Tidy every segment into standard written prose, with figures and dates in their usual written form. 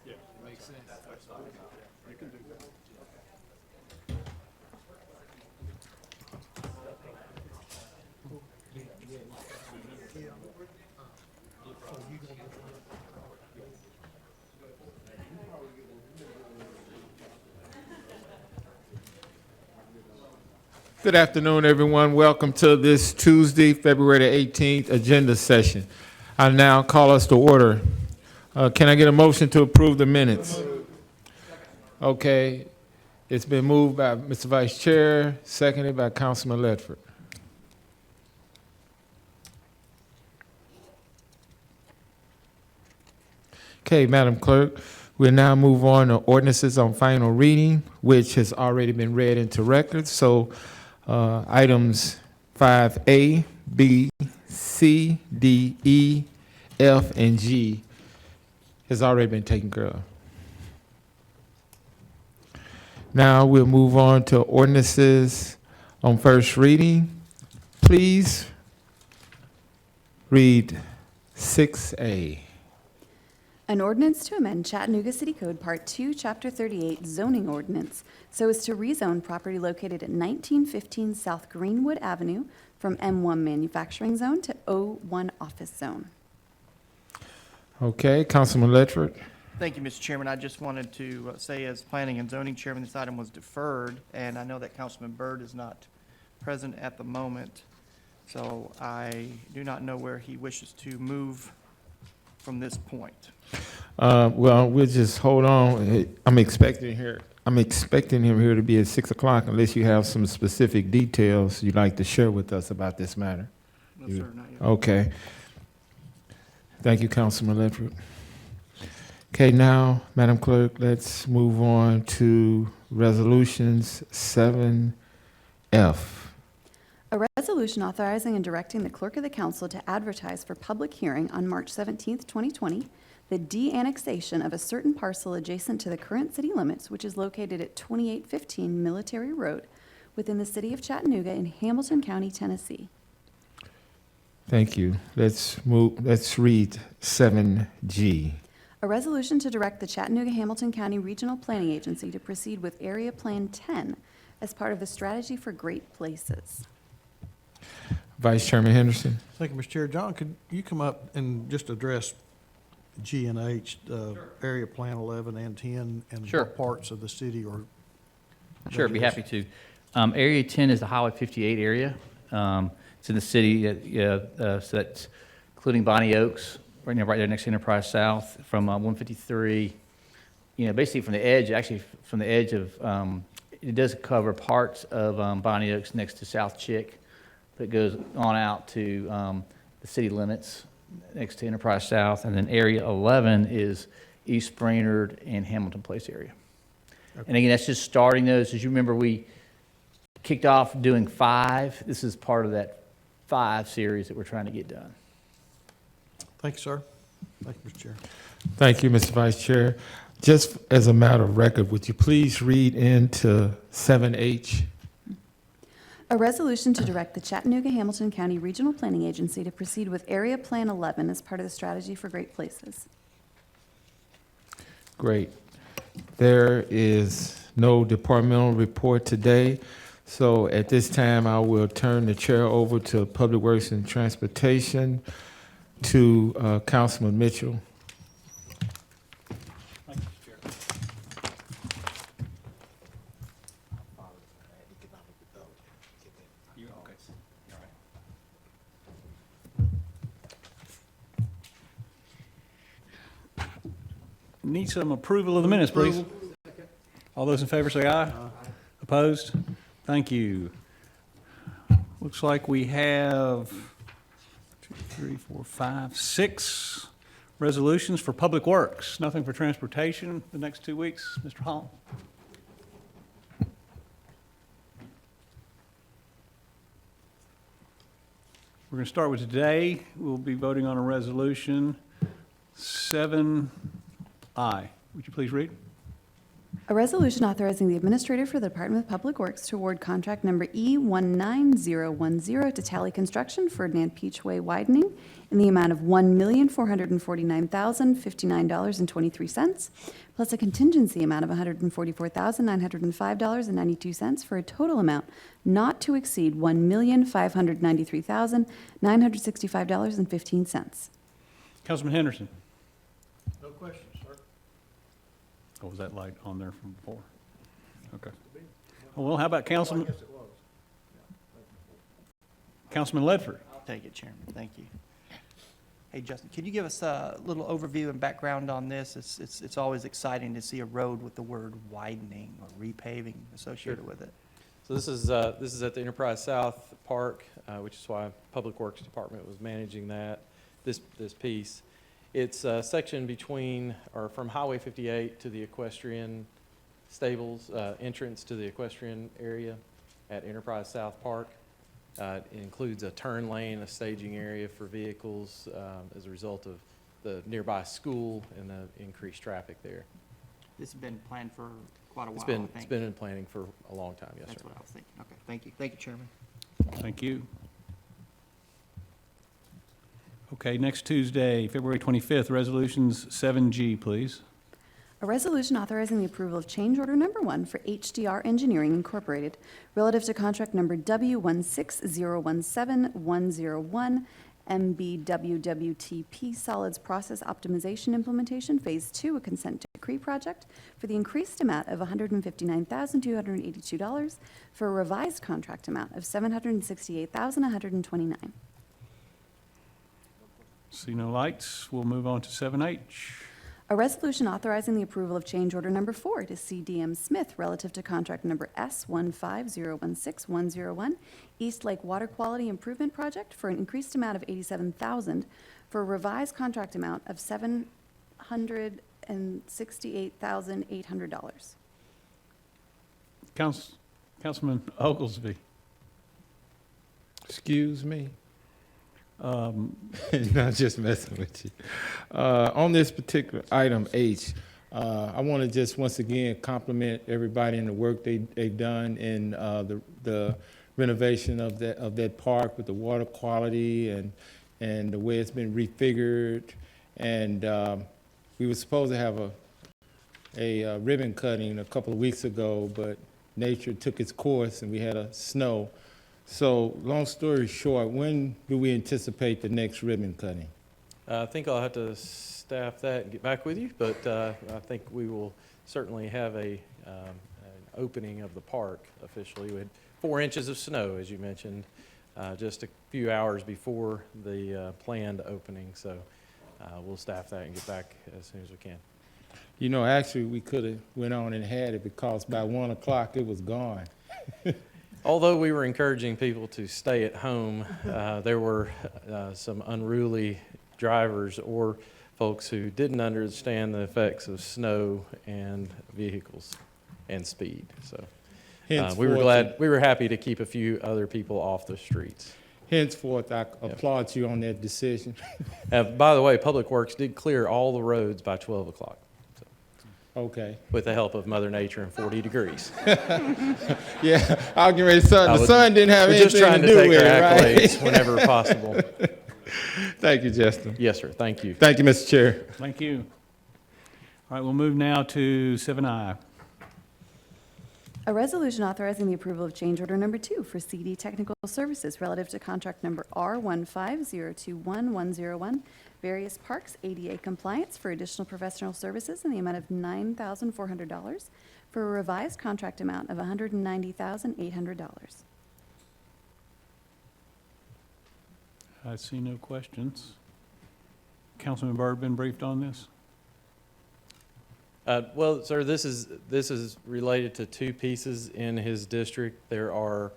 Yeah, makes sense. You can do that. Good afternoon, everyone. Welcome to this Tuesday, February the 18th agenda session. I now call us to order. Can I get a motion to approve the minutes? Okay. It's been moved by Mr. Vice Chair, seconded by Councilman Ledford. Okay, Madam Clerk, we'll now move on to ordinances on final reading, which has already been read into record. So items 5A, B, C, D, E, F, and G has already been taken care of. Now we'll move on to ordinances on first reading. Please read 6A. An ordinance to amend Chattanooga City Code Part 2, Chapter 38 zoning ordinance so as to rezone property located at 1915 South Greenwood Avenue from M1 manufacturing zone to O1 office zone. Okay, Councilman Ledford. Thank you, Mr. Chairman. I just wanted to say, as Planning and Zoning Chairman, this item was deferred, and I know that Councilman Byrd is not present at the moment, so I do not know where he wishes to move from this point. Well, we'll just hold on. I'm expecting him here to be at 6 o'clock unless you have some specific details you'd like to share with us about this matter. No, sir, not yet. Okay. Thank you, Councilman Ledford. Okay, now, Madam Clerk, let's move on to resolutions 7F. A resolution authorizing and directing the clerk of the council to advertise for public hearing on March 17th, 2020, the de-annexation of a certain parcel adjacent to the current city limits, which is located at 2815 Military Road within the city of Chattanooga in Hamilton County, Tennessee. Thank you. Let's read 7G. A resolution to direct the Chattanooga-Hamilton County Regional Planning Agency to proceed with Area Plan 10 as part of the Strategy for Great Places. Vice Chairman Henderson. Thank you, Mr. Chair. John, could you come up and just address G and H, Area Plan 11 and 10, and Sure. what parts of the city or? Sure, I'd be happy to. Area 10 is the Highway 58 area. It's in the city, so that's including Bonnie Oaks, right there next to Enterprise South, from 153, basically from the edge, of, it does cover parts of Bonnie Oaks next to South Chick, but it goes on out to the city limits next to Enterprise South, and then Area 11 is East Brainerd and Hamilton Place area. Okay. And again, that's just starting those. As you remember, we kicked off doing 5. This is part of that 5 series that we're trying to get done. Thank you, sir. Thank you, Mr. Chair. Thank you, Mr. Vice Chair. Just as a matter of record, would you please read into 7H? A resolution to direct the Chattanooga-Hamilton County Regional Planning Agency to proceed with Area Plan 11 as part of the Strategy for Great Places. Great. There is no departmental report today, so at this time I will turn the chair over to Public Works and Transportation to Councilman Mitchell. Thank you, Mr. Chair. You okay? All right. Need some approval of the minutes, please. All those in favor say aye. Opposed? Thank you. Looks like we have 2, 3, 4, 5, 6 resolutions for Public Works. Nothing for transportation the next 2 weeks. Mr. Hall. We're going to start with today. We'll be voting on a resolution 7I. Would you please read? A resolution authorizing the administrator for the Department of Public Works to award contract number E19010 to Tally Construction Ferdinand Peachway widening in the amount of $1,449,059.23, plus a contingency amount of $144,905.92 for a total amount not to exceed $1,593,965.15. Councilman Henderson? No questions, sir. Oh, was that light on there from before? Okay. Well, how about Councilman Ledford? I'll take it, Chairman. Thank you. Hey, Justin, can you give us a little overview and background on this? It's always exciting to see a road with the word widening or repaving associated with it. So this is at the Enterprise South Park, which is why Public Works Department was managing that, this piece. It's a section between, or from Highway 58 to the equestrian stables, entrance to the equestrian area at Enterprise South Park. It includes a turn lane, a staging area for vehicles as a result of the nearby school and the increased traffic there. This has been planned for quite a while, It's I think. been in planning for a long time, yes, sir. That's what I was thinking. Okay, thank you. Thank you, Chairman. Thank you. Okay, next Tuesday, February 25th, resolutions 7G, please. A resolution authorizing the approval of change order number 1 for HDR Engineering Incorporated relative to contract number W16017-101 MBWWTP Solids Process Optimization Implementation Phase 2, a consent decree project for the increased amount of $159,282 for a revised contract amount of $768,129. See no lights, we'll move on to 7H. A resolution authorizing the approval of change order number 4 to CDM Smith relative to contract number S15016-101 East Lake Water Quality Improvement Project for an increased amount of $87,000 for a revised contract amount of $768,800. Councilman Oglesby. Excuse me? Not just messing with you. On this particular item H, I want to just once again compliment everybody in the work they've done in the renovation of that park with the water quality and the way it's been refigured. And we were supposed to have a ribbon cutting a couple of weeks ago, but nature took its course and we had a snow. So, long story short, when do we anticipate the next ribbon cutting? I think I'll have to staff that and get back with you, but I think we will certainly have an opening of the park officially. We had 4 inches of snow, as you mentioned, just a few hours before the planned opening. So we'll staff that and get back as soon as we can. You know, actually, we could have went on and had it because by 1 o'clock it was gone. Although we were encouraging people to stay at home, there were some unruly drivers or folks who didn't understand the effects of snow and vehicles and speed. So we were happy to keep a few other people off the streets. Henceforth, I applaud you on that decision. By the way, Public Works did clear all the roads by 12 o'clock. Okay. With the help of Mother Nature and 40 degrees. Yeah, I'll get ready. The sun didn't have We're anything just trying to to do take with our it, right? accolades whenever possible. Thank you, Justin. Yes, sir. Thank you. Thank you, Mr. Chair. Thank you. All right, we'll move now to 7I. A resolution authorizing the approval of change order number 2 for CD Technical Services relative to contract number R15021-101, various parks ADA compliance for additional professional services in the amount of $9,400 for a revised contract amount of $190,800. I see no questions. Councilman Byrd been briefed on this? Well, sir, this is related to 2 pieces in his district. There are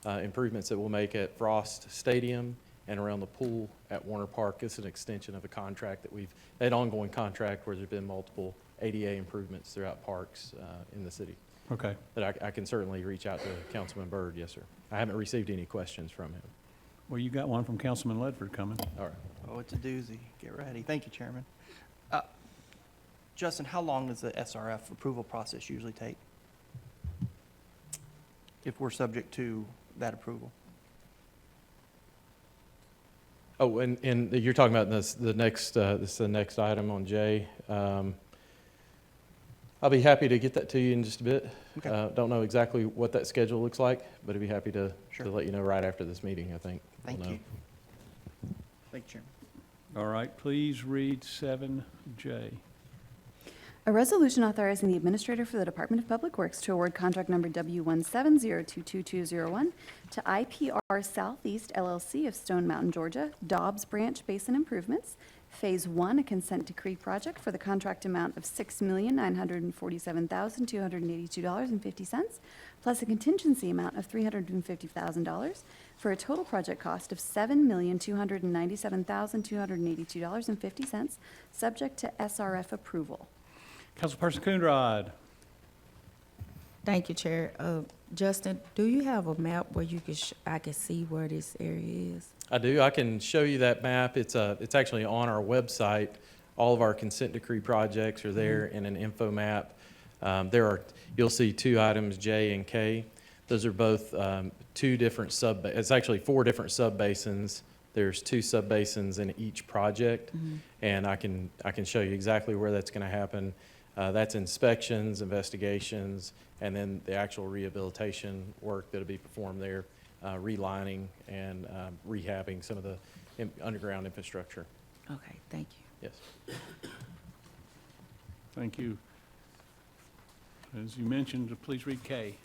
improvements that we'll make at Frost Stadium and around the pool at Warner Park. It's an extension of a contract that an ongoing contract where there's been multiple ADA improvements throughout parks in the city. Okay. That I can certainly reach out to Councilman Byrd, yes, sir. I haven't received any questions from him. Well, you got one from Councilman Ledford coming. All right. Oh, it's a doozy. Get ready. Thank you, Chairman. Justin, how long does the SRF approval process usually take? If we're subject to that approval? Oh, and you're talking about this is the next item on J. I'll be happy to get that to you in just a bit. Okay. Don't know exactly what that schedule looks like, but I'd be happy to Sure. let you know right after this meeting, I think. we'll Thank know. you. Thank you, Chairman. All right, please read 7J. A resolution authorizing the administrator for the Department of Public Works to award contract number W17022201 to IPR Southeast LLC of Stone Mountain, Georgia, Dobbs Branch Basin Improvements, Phase 1, a consent decree project for the contract amount of $6,947,282.50, plus a contingency amount of $350,000, for a total project cost of $7,297,282.50, subject to SRF approval. Councilperson Coonrod. Thank you, Chair. Justin, do you have a map where you can, I can see where this area is? I do. I can show you that map. It's actually on our website. All of our consent decree projects are there in an info map. You'll see two items, J and K. Those are both two different it's actually 4 different subbasins. There's 2 subbasins in each project, and I can show you exactly where that's going to happen. That's inspections, investigations, and then the actual rehabilitation work that'll be performed there, relining and rehabbing some of the underground infrastructure. Okay, thank you. Yes. Thank you. As you mentioned, please read K.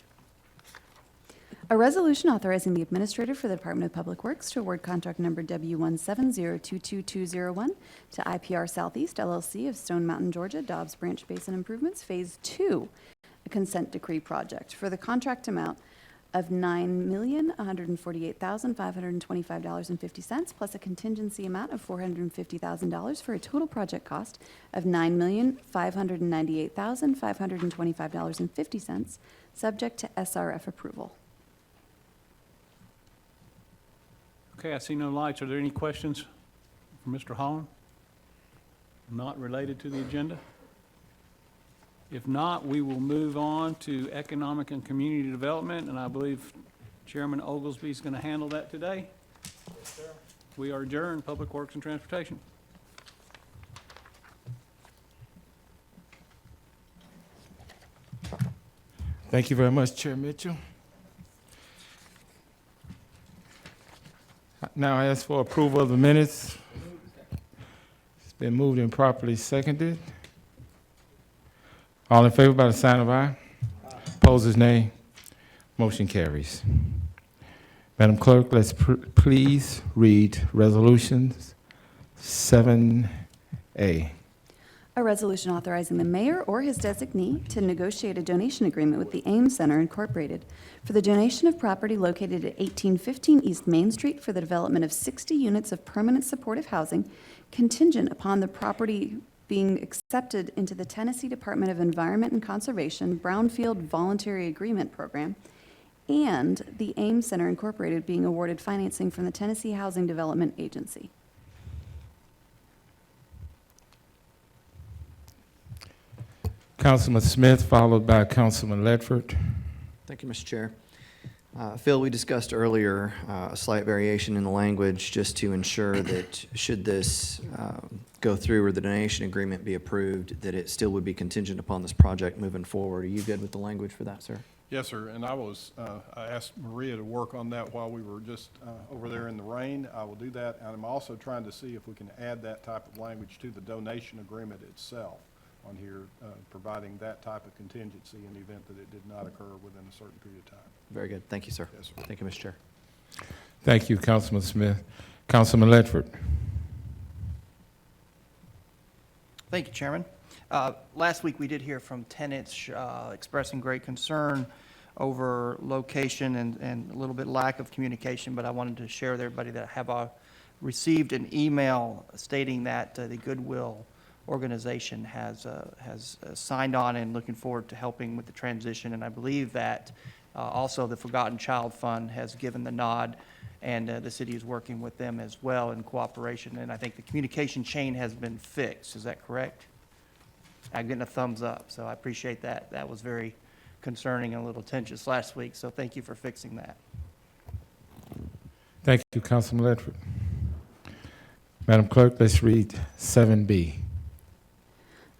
A resolution authorizing the administrator for the Department of Public Works to award contract number W17022201 to IPR Southeast LLC of Stone Mountain, Georgia, Dobbs Branch Basin Improvements, Phase 2, a consent decree project for the contract amount of $9,148,525.50, plus a contingency amount of $450,000 for a total project cost of $9,598,525.50, subject to SRF approval. Okay, I see no lights. Are there any questions for Mr. Holland? Not related to the agenda? If not, we will move on to Economic and Community Development, and I believe Chairman Oglesby is going to handle that today. Yes, sir. We are adjourned, Public Works and Transportation. Thank you very much, Chair Mitchell. Now I ask for approval of the minutes. It's been moved and properly seconded. All in favor by the sign of aye. Opposers, nay. Motion carries. Madam Clerk, let's please read resolutions 7A. A resolution authorizing the mayor or his designee to negotiate a donation agreement with the Ames Center Incorporated for the donation of property located at 1815 East Main Street for the development of 60 units of permanent supportive housing contingent upon the property being accepted into the Tennessee Department of Environment and Conservation Brownfield Voluntary Agreement Program, and the Ames Center Incorporated being awarded financing from the Tennessee Housing Development Agency. Councilman Smith, followed by Councilman Ledford. Thank you, Mr. Chair. Phil, we discussed earlier a slight variation in the language just to ensure that should this go through or the donation agreement be approved, that it still would be contingent upon this project moving forward. Are you good with the language for that, sir? Yes, sir, and I asked Maria to work on that while we were just over there in the rain. I will do that, and I'm also trying to see if we can add that type of language to the donation agreement itself on here, providing that type of contingency in the event that it did not occur within a certain period of time. Very good. Thank you, sir. Yes, sir. Thank you, Mr. Chair. Thank you, Councilman Smith. Councilman Ledford. Thank you, Chairman. Last week, we did hear from tenants expressing great concern over location and a little bit lack of communication, but I wanted to share with everybody that I have received an email stating that the Goodwill organization has signed on and looking forward to helping with the transition, and I believe that also the Forgotten Child Fund has given the nod, and the city is working with them as well in cooperation, and I think the communication chain has been fixed. Is that correct? I'm getting a thumbs up, so I appreciate that. That was very concerning and a little tense last week, so thank you for fixing that. Thank you, Councilman Ledford. Madam Clerk, let's read 7B.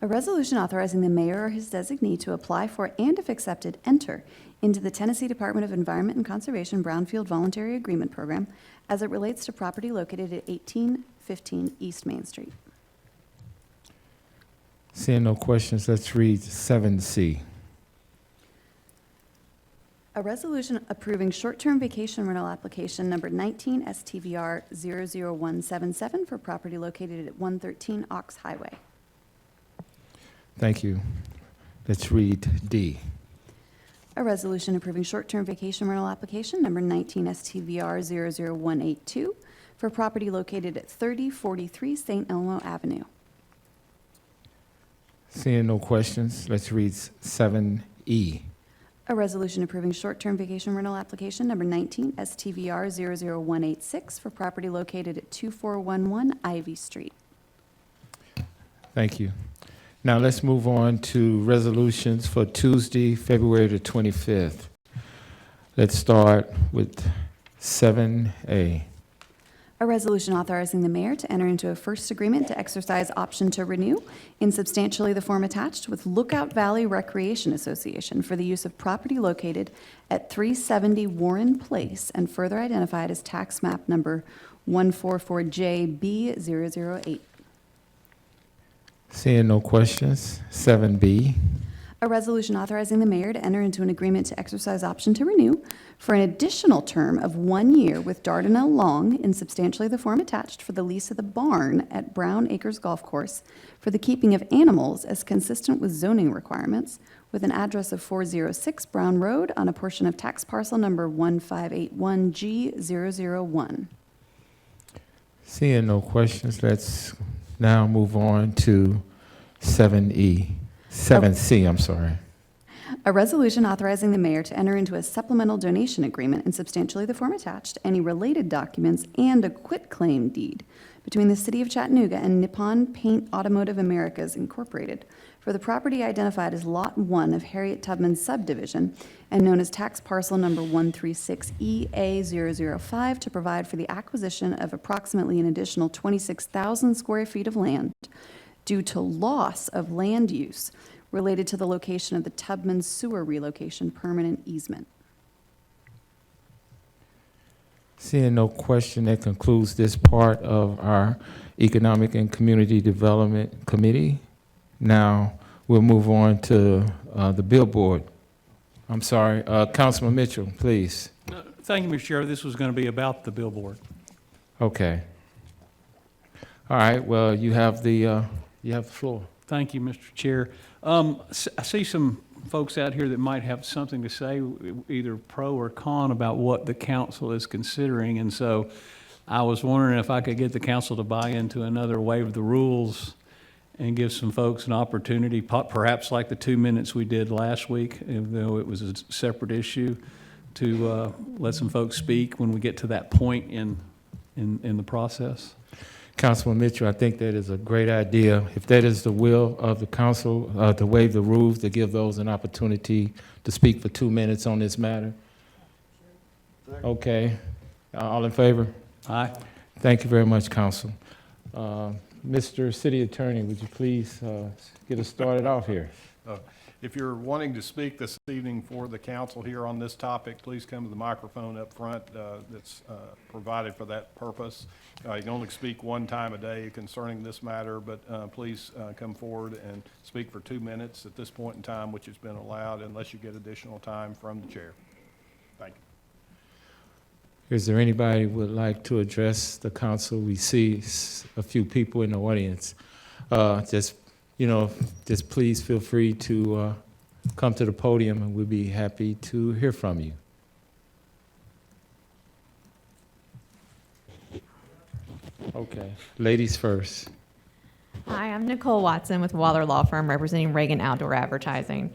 A resolution authorizing the mayor or his designee to apply for and, if accepted, enter into the Tennessee Department of Environment and Conservation Brownfield Voluntary Agreement Program as it relates to property located at 1815 East Main Street. Seeing no questions, let's read 7C. A resolution approving short-term vacation rental application number 19 STVR 00177 for property located at 113 Ox Highway. Thank you. Let's read D. A resolution approving short-term vacation rental application number 19 STVR 00182 for property located at 3043 St. Elmo Avenue. Seeing no questions, let's read 7E. A resolution approving short-term vacation rental application number 19 STVR 00186 for property located at 2411 Ivy Street. Thank you. Now let's move on to resolutions for Tuesday, February the 25th. Let's start with 7A. A resolution authorizing the mayor to enter into a first agreement to exercise option to renew in substantially the form attached with Lookout Valley Recreation Association for the use of property located at 370 Warren Place and further identified as tax map number 144JB008. Seeing no questions, 7B. A resolution authorizing the mayor to enter into an agreement to exercise option to renew for an additional term of 1 year with Dardanelle Long in substantially the form attached for the lease of the barn at Brown Acres Golf Course for the keeping of animals as consistent with zoning requirements with an address of 406 Brown Road on a portion of tax parcel number 1581G001. Seeing no questions, let's now move on to 7E. 7C, I'm sorry. A resolution authorizing the mayor to enter into a supplemental donation agreement in substantially the form attached, any related documents, and a quitclaim deed between the City of Chattanooga and Nippon Paint Automotive Americas Incorporated for the property identified as Lot 1 of Harriet Tubman's subdivision and known as tax parcel number 136EA005 to provide for the acquisition of approximately an additional 26,000 square feet of land due to loss of land use related to the location of the Tubman Sewer Relocation Permanent Easement. Seeing no question, that concludes this part of our Economic and Community Development Committee. Now, we'll move on to the billboard. I'm sorry, Councilman Mitchell, please. Thank you, Mr. Chair. This was going to be about the billboard. Okay. All right, well, you have the floor. Thank you, Mr. Chair. I see some folks out here that might have something to say, either pro or con, about what the council is considering. And so I was wondering if I could get the council to buy into another waive the rules and give some folks an opportunity, perhaps like the 2 minutes we did last week, even though it was a separate issue, to let some folks speak when we get to that point in the process. Councilman Mitchell, I think that is a great idea. If that is the will of the council, to waive the rules, to give those an opportunity to speak for 2 minutes on this matter. Okay. All in favor? Aye. Thank you very much, council. Mr. City Attorney, would you please get us started off here? If you're wanting to speak this evening for the council here on this topic, please come to the microphone up front that's provided for that purpose. You can only speak one time a day concerning this matter, but please come forward and speak for 2 minutes at this point in time, which has been allowed, unless you get additional time from the chair. Thank you. Is there anybody who would like to address the council? We see a few people in the audience. Just please feel free to come to the podium, and we'll be happy to hear from you. Okay, ladies first. Hi, I'm Nicole Watson with Waller Law Firm representing Reagan Outdoor Advertising.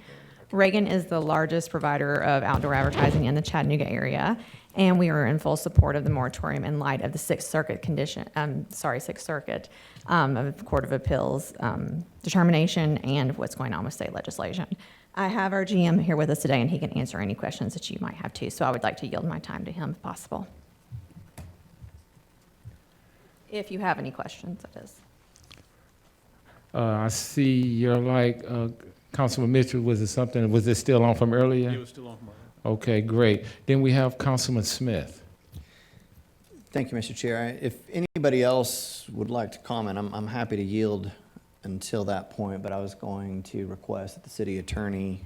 Reagan is the largest provider of outdoor advertising in the Chattanooga area, and we are in full support of the moratorium in light of the Sixth Circuit of the Court of Appeals determination and what's going on with state legislation. I have our GM here with us today, and he can answer any questions that you might have too, so I would like to yield my time to him if possible. If you have any questions, that is. I see you're like, Councilman Mitchell, was it still on from earlier? It was still on. Okay, great. Then we have Councilman Smith. Thank you, Mr. Chair. If anybody else would like to comment, I'm happy to yield until that point, but I was going to request that the city attorney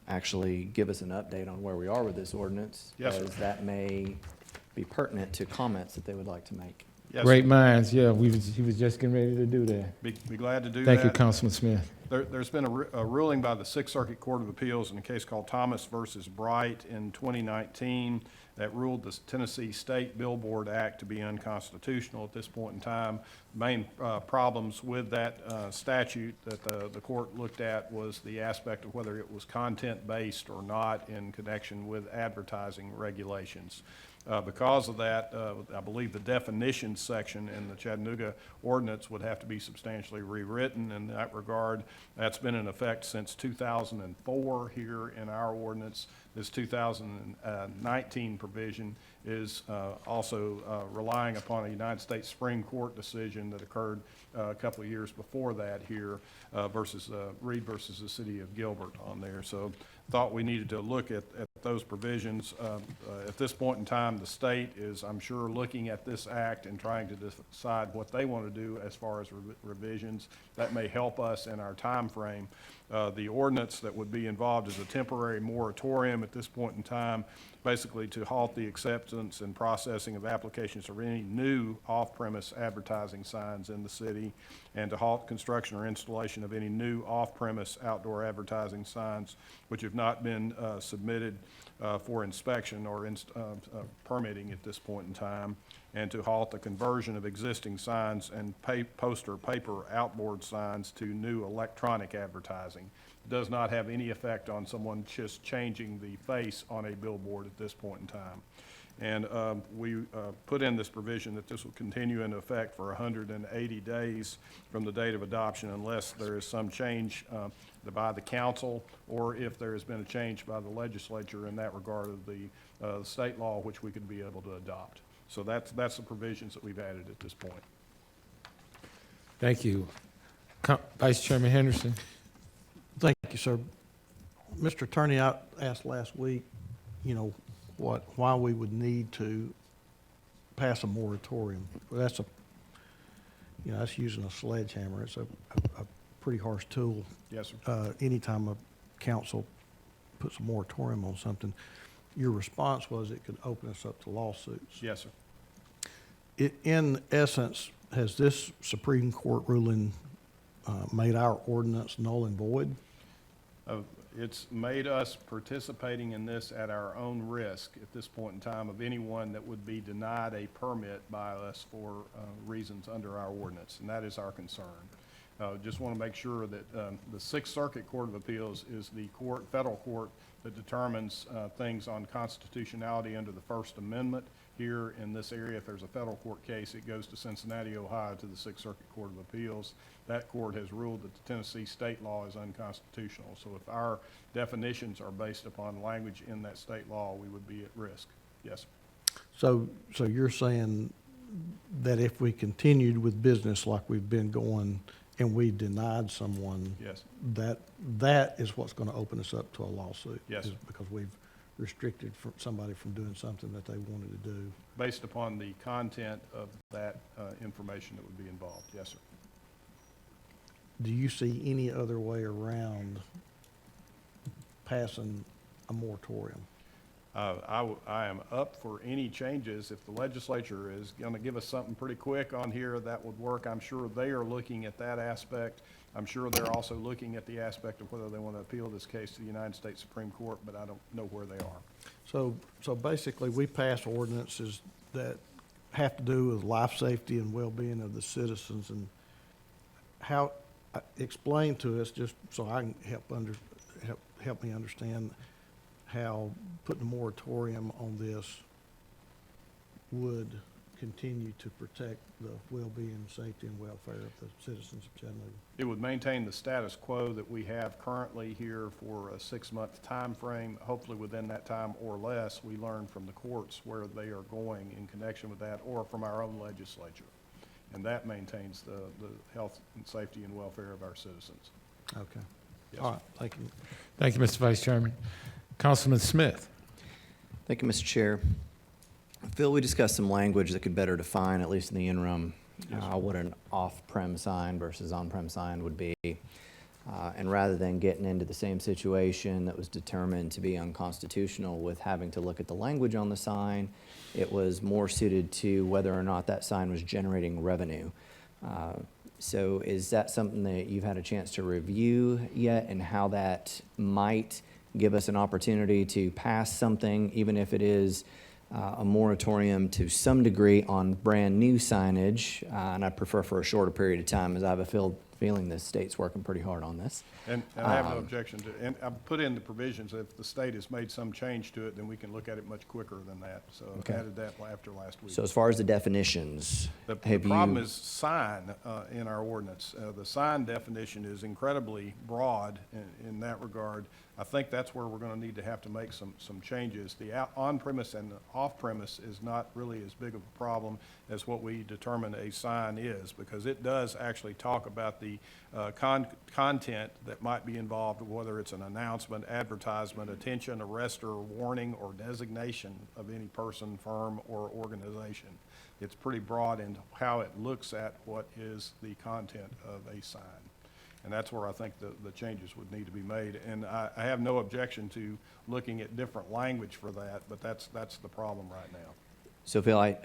actually give us an update on where we are with this ordinance. Yes, sir. As that may be pertinent to comments that they would like to make. Yes, Great sir. minds, yeah, he was just getting ready to do that. Be glad to do that. Thank you, Councilman Smith. There's been a ruling by the Sixth Circuit Court of Appeals in a case called Thomas versus Bright in 2019 that ruled the Tennessee State Billboard Act to be unconstitutional at this point in time. Main problems with that statute that the court looked at was the aspect of whether it was content-based or not in connection with advertising regulations. Because of that, I believe the definitions section in the Chattanooga ordinance would have to be substantially rewritten in that regard. That's been in effect since 2004 here in our ordinance. This 2019 provision is also relying upon a United States Supreme Court decision that occurred a couple of years before that here versus Reed versus the City of Gilbert on there. So thought we needed to look at those provisions. At this point in time, the state is, I'm sure, looking at this act and trying to decide what they want to do as far as revisions. That may help us in our time frame. The ordinance that would be involved is a temporary moratorium at this point in time, basically to halt the acceptance and processing of applications for any new off-premise advertising signs in the city, and to halt construction or installation of any new off-premise outdoor advertising signs which have not been submitted for inspection or permitting at this point in time, and to halt the conversion of existing signs and poster paper outboard signs to new electronic advertising. It does not have any effect on someone just changing the face on a billboard at this point in time. And we put in this provision that this will continue in effect for 180 days from the date of adoption unless there is some change by the council, or if there has been a change by the legislature in that regard of the state law, which we could be able to adopt. So that's the provisions that we've added at this point. Thank you. Vice Chairman Henderson. Thank you, sir. Mr. Attorney, I asked last week, why we would need to pass a moratorium. Well, that's that's using a sledgehammer. It's a pretty harsh tool. Yes, sir. Anytime a council puts a moratorium on something, your response was it could open us up to lawsuits. Yes, sir. In essence, has this Supreme Court ruling made our ordinance null and void? It's made us participating in this at our own risk at this point in time of anyone that would be denied a permit by us for reasons under our ordinance, and that is our concern. Just want to make sure that the Sixth Circuit Court of Appeals is the federal court that determines things on constitutionality under the First Amendment. Here in this area, if there's a federal court case, it goes to Cincinnati, Ohio, to the Sixth Circuit Court of Appeals. That court has ruled that the Tennessee state law is unconstitutional. So if our definitions are based upon language in that state law, we would be at risk. Yes, sir. So you're saying that if we continued with business like we've been going and we denied someone, Yes. that is what's going to open us up to a lawsuit? Yes, is sir. because we've restricted somebody from doing something that they wanted to do. Based upon the content of that information that would be involved. Yes, sir. Do you see any other way around passing a moratorium? I am up for any changes. If the legislature is going to give us something pretty quick on here, that would work. I'm sure they are looking at that aspect. I'm sure they're also looking at the aspect of whether they want to appeal this case to the United States Supreme Court, but I don't know where they are. So basically, we pass ordinances that have to do with life safety and well-being of the citizens, and how, explain to us, just so I can help help me understand how putting a moratorium on this would continue to protect the well-being, safety, and welfare of the citizens of Chattanooga. It would maintain the status quo that we have currently here for a 6-month time frame. Hopefully within that time or less, we learn from the courts where they are going in connection with that, or from our own legislature. And that maintains the health and safety and welfare of our citizens. Okay. Yes, All sir. right, thank you. Thank you, Mr. Vice Chairman. Councilman Smith. Thank you, Mr. Chair. Phil, we discussed some language that could better define, at least in the interim, Yes, sir. what an off-prem sign versus on-prem sign would be. And rather than getting into the same situation that was determined to be unconstitutional with having to look at the language on the sign, it was more suited to whether or not that sign was generating revenue. So is that something that you've had a chance to review yet, and how that might give us an opportunity to pass something, even if it is a moratorium to some degree on brand-new signage, and I prefer for a shorter period of time, as I have a feeling the state's working pretty hard on this. And I have no objection to, and I've put in the provisions, if the state has made some change to it, then we can look at it much quicker than that. So Okay. I added that after last week. So as far as the definitions, The have problem you, is sign in our ordinance. The sign definition is incredibly broad in that regard. I think that's where we're going to need to have to make some changes. The on-premise and the off-premise is not really as big of a problem as what we determine a sign is, because it does actually talk about the content that might be involved, whether it's an announcement, advertisement, attention, arrest, or warning, or designation of any person, firm, or organization. It's pretty broad in how it looks at what is the content of a sign. And that's where I think the changes would need to be made. And I have no objection to looking at different language for that, but that's the problem right now. so Phil, I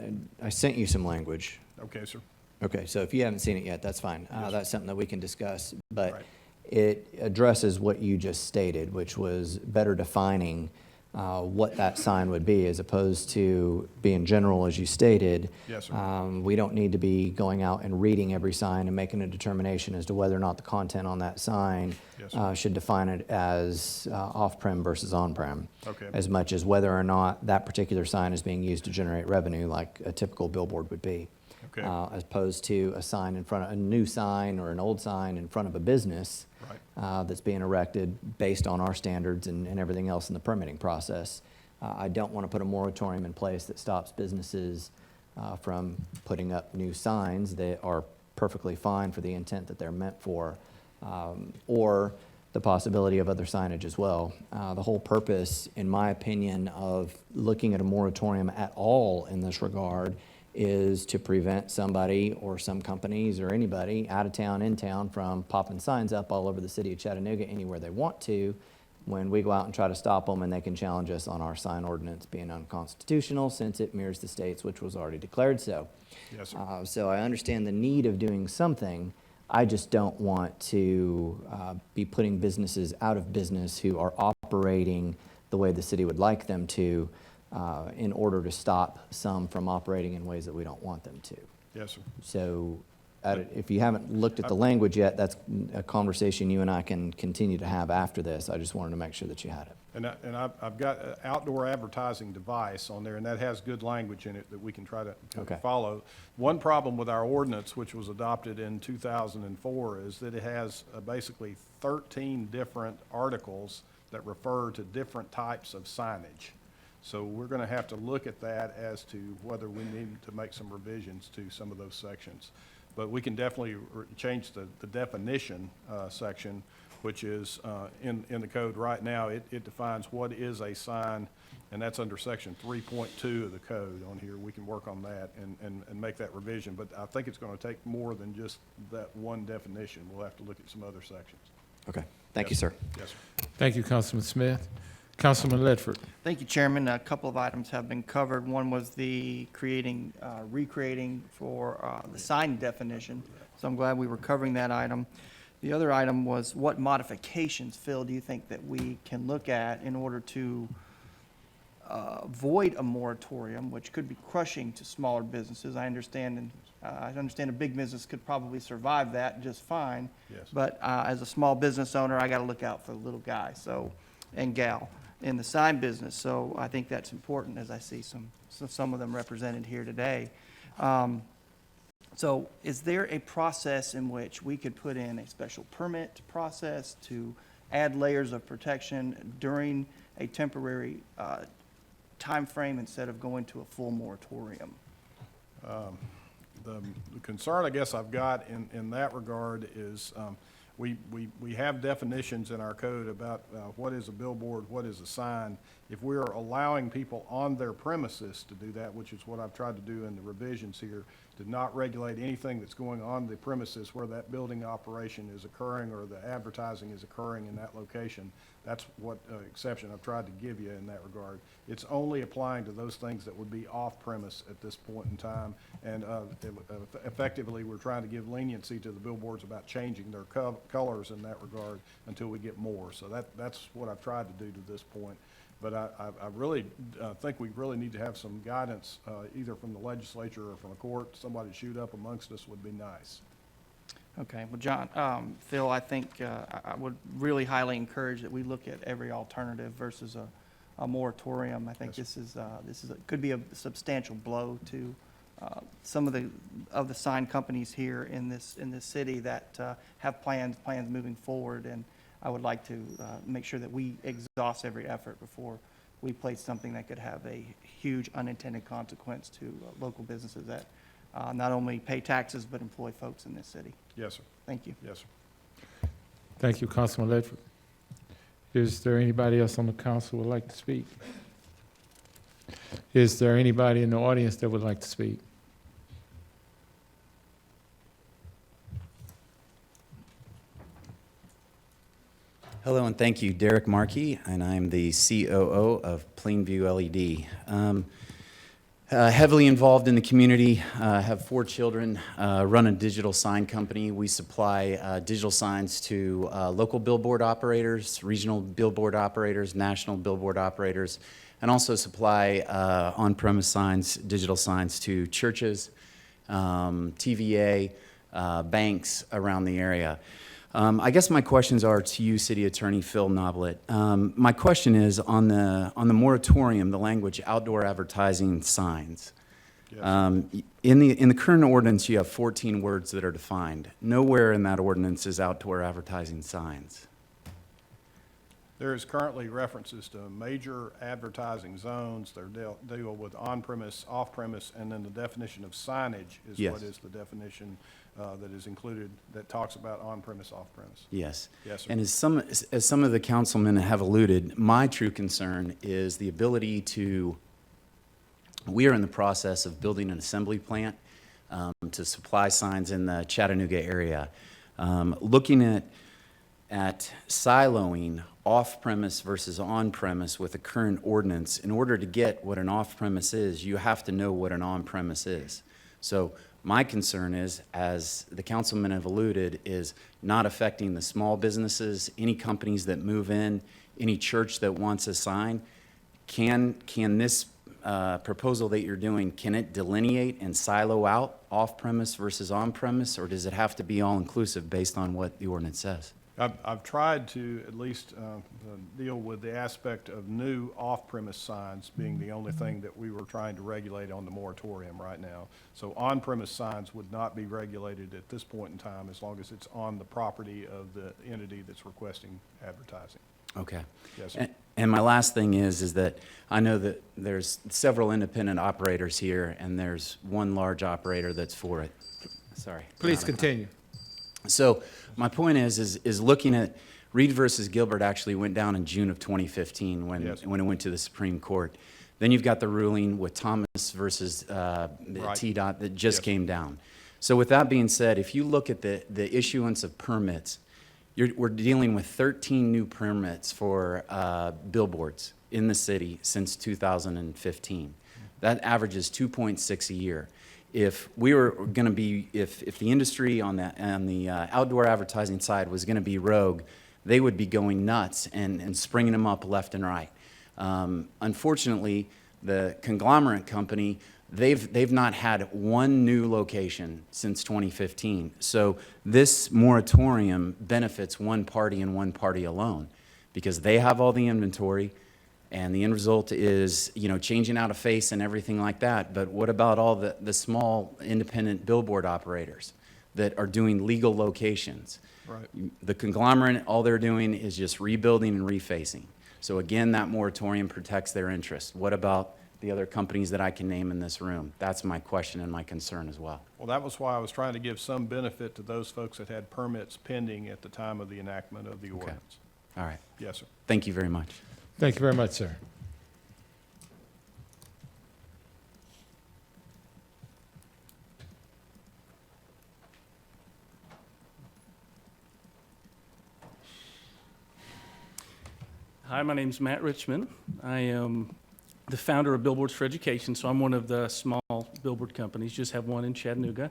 sent you some language. Okay, sir? Okay, so if you haven't seen it yet, that's fine. Yes. That's something that we can discuss. But Right. it addresses what you just stated, which was better defining what that sign would be, as opposed to being general, as you stated. Yes, sir. We don't need to be going out and reading every sign and making a determination as to whether or not the content on that sign Yes, sir. should define it as off-prem versus on-prem. Okay. As much as whether or not that particular sign is being used to generate revenue, like a typical billboard would be. Okay. As opposed to a sign in front of, a new sign or an old sign in front of a business Right. that's being erected based on our standards and everything else in the permitting process. I don't want to put a moratorium in place that stops businesses from putting up new signs that are perfectly fine for the intent that they're meant for, or the possibility of other signage as well. The whole purpose, in my opinion, of looking at a moratorium at all in this regard is to prevent somebody or some companies or anybody out of town, in town, from popping signs up all over the city of Chattanooga anywhere they want to, when we go out and try to stop them, and they can challenge us on our sign ordinance being unconstitutional since it mirrors the state's, which was already declared so. Yes, sir. So I understand the need of doing something. I just don't want to be putting businesses out of business who are operating the way the city would like them to, in order to stop some from operating in ways that we don't want them to. Yes, sir. So if you haven't looked at the language yet, that's a conversation you and I can continue to have after this. I just wanted to make sure that you had it. And I've got an outdoor advertising device on there, and that has good language in it that we can try to Okay. follow. One problem with our ordinance, which was adopted in 2004, is that it has basically 13 different articles that refer to different types of signage. So we're going to have to look at that as to whether we need to make some revisions to some of those sections. But we can definitely change the definition section, which is in the code right now. It defines what is a sign, and that's under section 3.2 of the code on here. We can work on that and make that revision. But I think it's going to take more than just that one definition. We'll have to look at some other sections. Okay. Thank you, sir. Yes, sir. Thank you, Councilman Smith. Councilman Ledford. Thank you, Chairman. A couple of items have been covered. One was the recreating for the sign definition. So I'm glad we were covering that item. The other item was what modifications, Phil, do you think that we can look at in order to avoid a moratorium, which could be crushing to smaller businesses. I understand a big business could probably survive that just fine. Yes. But as a small business owner, I got to look out for the little guy, and gal in the sign business. So I think that's important, as I see some of them represented here today. So is there a process in which we could put in a special permit process to add layers of protection during a temporary time frame instead of going to a full moratorium? The concern I guess I've got in that regard is we have definitions in our code about what is a billboard, what is a sign. If we're allowing people on their premises to do that, which is what I've tried to do in the revisions here, to not regulate anything that's going on the premises where that building operation is occurring or the advertising is occurring in that location, that's what exception I've tried to give you in that regard. It's only applying to those things that would be off-premise at this point in time. And effectively, we're trying to give leniency to the billboards about changing their colors in that regard until we get more. So that's what I've tried to do to this point. But I really think we really need to have some guidance, either from the legislature or from a court. Somebody to shoot up amongst us would be nice. Okay, well, John, Phil, I think I would really highly encourage that we look at every alternative versus a moratorium. I think Yes, this could be a substantial blow to some of the sign companies here in this city that have plans moving forward, and I would like to make sure that we exhaust every effort before we place something that could have a huge unintended consequence to local businesses that not only pay taxes but employ folks in this city. Yes, sir. Thank you. Yes, sir. Thank you, Councilman Ledford. Is there anybody else on the council who would like to speak? Is there anybody in the audience that would like to speak? Hello and thank you, Derek Markey, and I'm the COO of Plainview LED. Heavily involved in the community, have 4 children, run a digital sign company. We supply digital signs to local billboard operators, regional billboard operators, national billboard operators, and also supply on-premise signs, digital signs to churches, TVA, banks around the area. I guess my questions are to you, City Attorney Phil Noblet. My question is on the moratorium, the language outdoor advertising signs. Yes. In the current ordinance, you have 14 words that are defined. Nowhere in that ordinance is outdoor advertising signs. There is currently references to major advertising zones. They deal with on-premise, off-premise, and then the definition of signage is Yes. what is the definition that is included that talks about on-premise, off-premise. Yes. Yes, sir. And as some of the councilmen have alluded, my true concern is the ability to, we are in the process of building an assembly plant to supply signs in the Chattanooga area. Looking at siloing off-premise versus on-premise with the current ordinance, in order to get what an off-premise is, you have to know what an on-premise is. So my concern is, as the councilmen have alluded, is not affecting the small businesses, any companies that move in, any church that wants a sign. Can this proposal that you're doing, can it delineate and silo out off-premise versus on-premise, or does it have to be all-inclusive based on what the ordinance says? I've tried to at least deal with the aspect of new off-premise signs being the only thing that we were trying to regulate on the moratorium right now. So on-premise signs would not be regulated at this point in time as long as it's on the property of the entity that's requesting advertising. Okay. Yes, sir. And my last thing is that I know that there's several independent operators here, and there's one large operator that's for it. Sorry. Please continue. So my point is looking at Reed versus Gilbert actually went down in June of 2015 when Yes. it went to the Supreme Court. Then you've got the ruling with Thomas versus Right. TDOT that just Yes. came down. So with that being said, if you look at the issuance of permits, we're dealing with 13 new permits for billboards in the city since 2015. That averages 2.6 a year. If we were going to be, if the industry on the outdoor advertising side was going to be rogue, they would be going nuts and springing them up left and right. Unfortunately, the conglomerate company, they've not had one new location since 2015. So this moratorium benefits one party and one party alone, because they have all the inventory, and the end result is, you know, changing out a face and everything like that. But what about all the small independent billboard operators that are doing legal locations? Right. The conglomerate, all they're doing is just rebuilding and refacing. So again, that moratorium protects their interest. What about the other companies that I can name in this room? That's my question and my concern as well. Well, that was why I was trying to give some benefit to those folks that had permits pending at the time of the enactment of the ordinance. All right. Yes, sir. Thank you very much. Thank you very much, sir. Hi, my name's Matt Richmond. I am the founder of Billboards for Education, so I'm one of the small billboard companies, just have one in Chattanooga.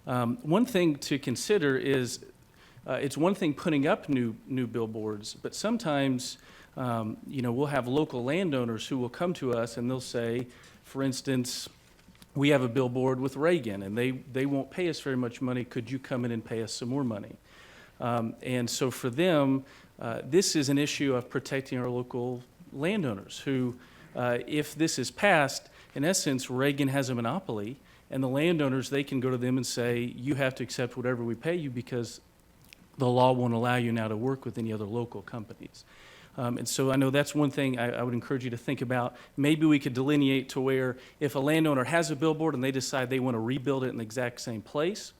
One thing to consider is it's one thing putting up new billboards, but sometimes we'll have local landowners who will come to us and they'll say, for instance, we have a billboard with Reagan and they won't pay us very much money. Could you come in and pay us some more money? And so for them, this is an issue of protecting our local landowners who, if this is passed, in essence, Reagan has a monopoly, and the landowners, they can go to them and say, you have to accept whatever we pay you because the law won't allow you now to work with any other local companies. And so I know that's one thing I would encourage you to think about. Maybe we could delineate to where if a landowner has a billboard and they decide they want to rebuild it in the exact same place,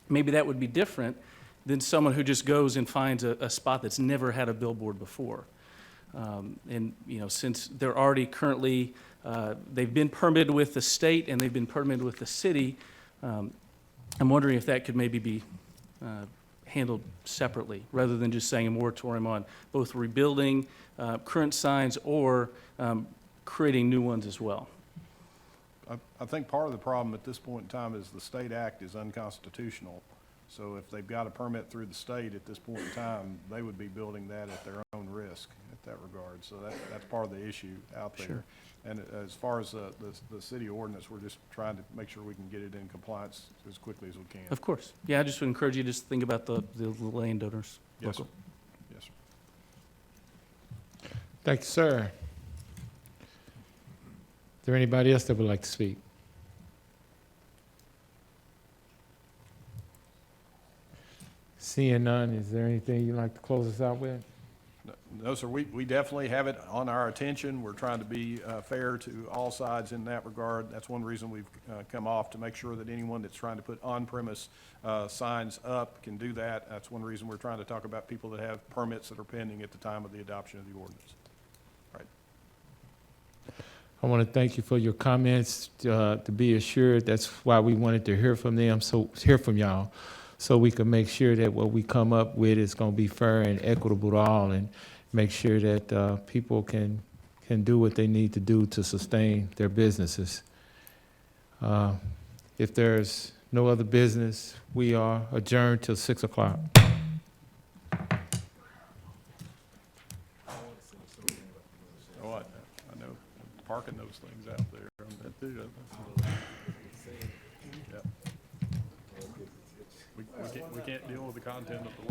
maybe that would be different than someone who just goes and finds a spot that's never had a billboard before. And since they're already currently, they've been permitted with the state and they've been permitted with the city, I'm wondering if that could maybe be handled separately, rather than just saying a moratorium on both rebuilding current signs or creating new ones as well. I think part of the problem at this point in time is the state act is unconstitutional. So if they've got a permit through the state at this point in time, they would be building that at their own risk at that regard. So that's part of the issue out there. Sure. And as far as the city ordinance, we're just trying to make sure we can get it in compliance as quickly as we can. Of course. Yeah, I just would encourage you to just think about the landowners. Yes, sir. local. Yes, sir. Thank you, sir. Is there anybody else that would like to speak? Seeing none, is there anything you'd like to close us out with? No, sir, we definitely have it on our attention. We're trying to be fair to all sides in that regard. That's one reason we've come off, to make sure that anyone that's trying to put on-premise signs up can do that. That's one reason we're trying to talk about people that have permits that are pending at the time of the adoption of the ordinance. Right. I want to thank you for your comments. To be assured, that's why we wanted to hear from them, hear from y'all, so we can make sure that what we come up with is going to be fair and equitable to all, and make sure that people can do what they need to do to sustain their businesses. If there's no other business, we are adjourned till 6 o'clock. Oh, I know, parking those things out there. Yep. We can't deal with the content of the